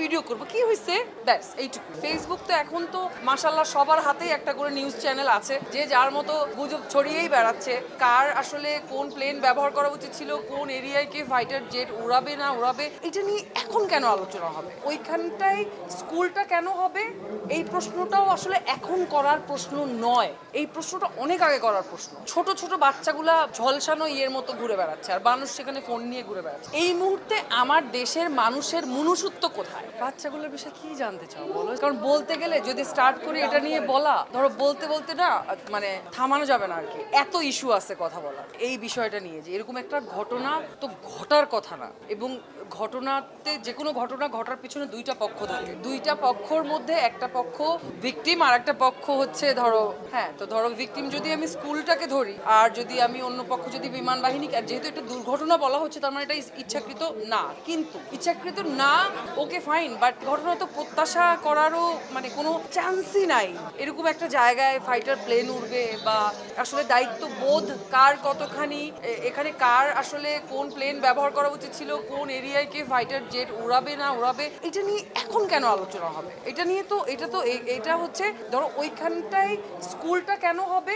Video করব কি হইছে ব্যাস এইটুকু। ফেসবুক তো এখন তো মাশাআল্লাহ সবার হাতেই একটা করে নিউজ চ্যানেল আছে, যে যার মতো গুজব ছড়িয়েই বেড়াচ্ছে। কার আসলে কোন প্লেন ব্যবহার করা উচিত ছিল, কোন এরিয়ায় কে ফাইটার জেট উড়াবে না উড়াবে, এটা নিয়ে এখন কেন আলোচনা হবে? ওইখানটায় স্কুলটা কেন হবে এই প্রশ্নটাও আসলে এখন করার প্রশ্ন নয়, এই প্রশ্নটা অনেক আগে করার প্রশ্ন। ছোট ছোট বাচ্চাগুলা ঝলসানো ইয়ের মতো ঘুরে বেড়াচ্ছে আর মানুষ সেখানে ফোন নিয়ে ঘুরে বেড়াচ্ছে। এই মুহূর্তে আমার দেশের মানুষের মনুষ্যত্ব কোথায়? বাচ্চাগুলোর বিষয়ে কি জানতে চাও বলো? কারণ বলতে গেলে যদি স্টার্ট করি এটা নিয়ে বলা, ধরো বলতে বলতে না মানে থামানো যাবে না আর কি, এত ইস্যু আছে কথা বলা এই বিষয়টা নিয়ে। যে এরকম একটা ঘটনা তো ঘটার কথা না, এবং ঘটনাতে যে কোনো ঘটনা ঘটার পিছনে দুইটা পক্ষ থাকে, দুইটা পক্ষর মধ্যে একটা পক্ষ ভিকটিম আর একটা পক্ষ হচ্ছে ধরো, হ্যাঁ তো ধরো ভিকটিম যদি আমি স্কুলটাকে ধরি, আর যদি আমি অন্য পক্ষ যদি বিমান বাহিনী, যেহেতু এটা দুর্ঘটনা বলা হচ্ছে তার মানে এটা ইচ্ছাকৃত না, কিন্তু ইচ্ছাকৃত না ওকে ফাইন, বাট ঘটনা তো প্রত্যাশা করারও মানে কোনো চান্সই নাই। এরকম একটা জায়গায় ফাইটার প্লেন উড়বে, বা আসলে দায়িত্ববোধ কার কতখানি, এখানে কার আসলে কোন প্লেন ব্যবহার করা উচিত ছিল, কোন এরিয়ায় কে ফাইটার জেট উড়াবে না উড়াবে, এটা নিয়ে এখন কেন আলোচনা হবে? এটা নিয়ে তো এটা হচ্ছে ধরো ওইখানটায় স্কুলটা কেন হবে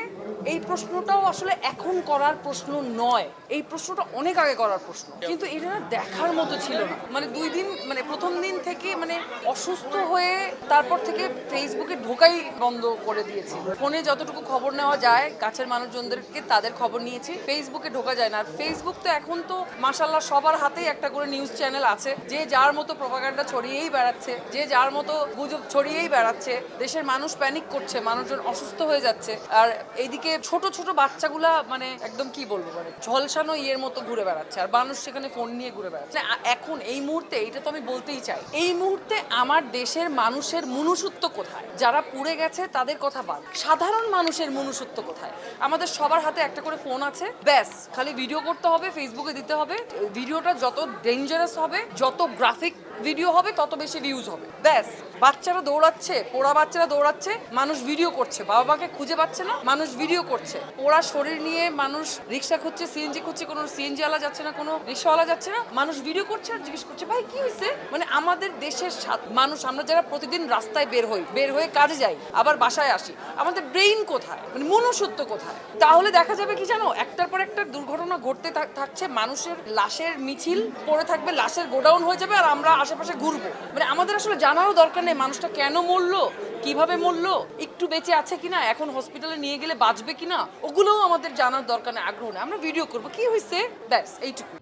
এই প্রশ্নটাও আসলে এখন করার প্রশ্ন নয়, এই প্রশ্নটা অনেক আগে করার প্রশ্ন। কিন্তু এটা না দেখার মতো ছিল না, মানে 2 দিন মানে প্রথম দিন থেকে মানে অসুস্থ হয়ে তারপর থেকে ফেসবুকে ঢোকাই বন্ধ করে দিয়েছি। ফোনে যতটুকু খবর নেওয়া যায় কাছের মানুষজনদেরকে তাদের খবর নিয়েছি, ফেসবুকে ঢোকা যায় না। আর ফেসবুক তো এখন তো মাশাআল্লাহ সবার হাতেই একটা করে নিউজ চ্যানেল আছে, যে যার মতো প্রপাগান্ডা ছড়িয়েই বেড়াচ্ছে, যে যার মতো গুজব ছড়িয়েই বেড়াচ্ছে। দেশের মানুষ প্যানিক করছে, মানুষজন অসুস্থ হয়ে যাচ্ছে, আর এইদিকে ছোট ছোট বাচ্চাগুলা মানে একদম কি বলবো মানে ঝলসানো ইয়ের মতো ঘুরে বেড়াচ্ছে আর মানুষ সেখানে ফোন নিয়ে ঘুরে বেড়াচ্ছে। এখন এই মুহূর্তে এইটা তো আমি বলতেই চাই, এই মুহূর্তে আমার দেশের মানুষের মনুষ্যত্ব কোথায়? যারা পুড়ে গেছে তাদের কথা বাদ, সাধারণ মানুষের মনুষ্যত্ব কোথায়? আমাদের সবার হাতে একটা করে ফোন আছে, ব্যাস খালি ভিডিও করতে হবে, ফেসবুকে দিতে হবে। ভিডিওটা যত ডেঞ্জারাস হবে, যত গ্রাফিক ভিডিও হবে, তত বেশি ভিউজ হবে, ব্যাস। বাচ্চারা দৌড়াচ্ছে, পোড়া বাচ্চারা দৌড়াচ্ছে, মানুষ ভিডিও করছে, বাবা মাকে খুঁজে পাচ্ছে না, মানুষ ভিডিও করছে। পোড়া শরীর নিয়ে মানুষ রিক্সা খুঁজছে, সিএনজি খুঁজছে, কোনো সিএনজি ওয়ালা যাচ্ছে না, কোনো রিক্সাওয়ালা যাচ্ছে না, মানুষ ভিডিও করছে আর জিজ্ঞেস করছে ভাই কি হয়েছে। মানে আমাদের দেশের মানুষ, আমরা যারা প্রতিদিন রাস্তায় বের হয়ে কাজে যাই আবার বাসায় আসি, আমাদের ব্রেইন কোথায়, মানে মনুষ্যত্ব কোথায়? তাহলে দেখা যাবে কি জানো, একটার পর একটা দুর্ঘটনা ঘটতে থাকছে, মানুষের লাশের মিছিল পড়ে থাকবে, লাশের গোডাউন হয়ে যাবে, আর আমরা আশেপাশে ঘুরবো। মানে আমাদের আসলে জানারও দরকার নেই মানুষটা কেন মরলো, কিভাবে মরলো, একটু বেঁচে আছে কিনা, এখন হসপিটালে নিয়ে গেলে বাঁচবে কিনা, ওগুলোও আমাদের জানার দরকার নেই, আগ্রহ নেই। আমরা ভিডিও করবো কি হয়েছে ব্যাস এইটুকু।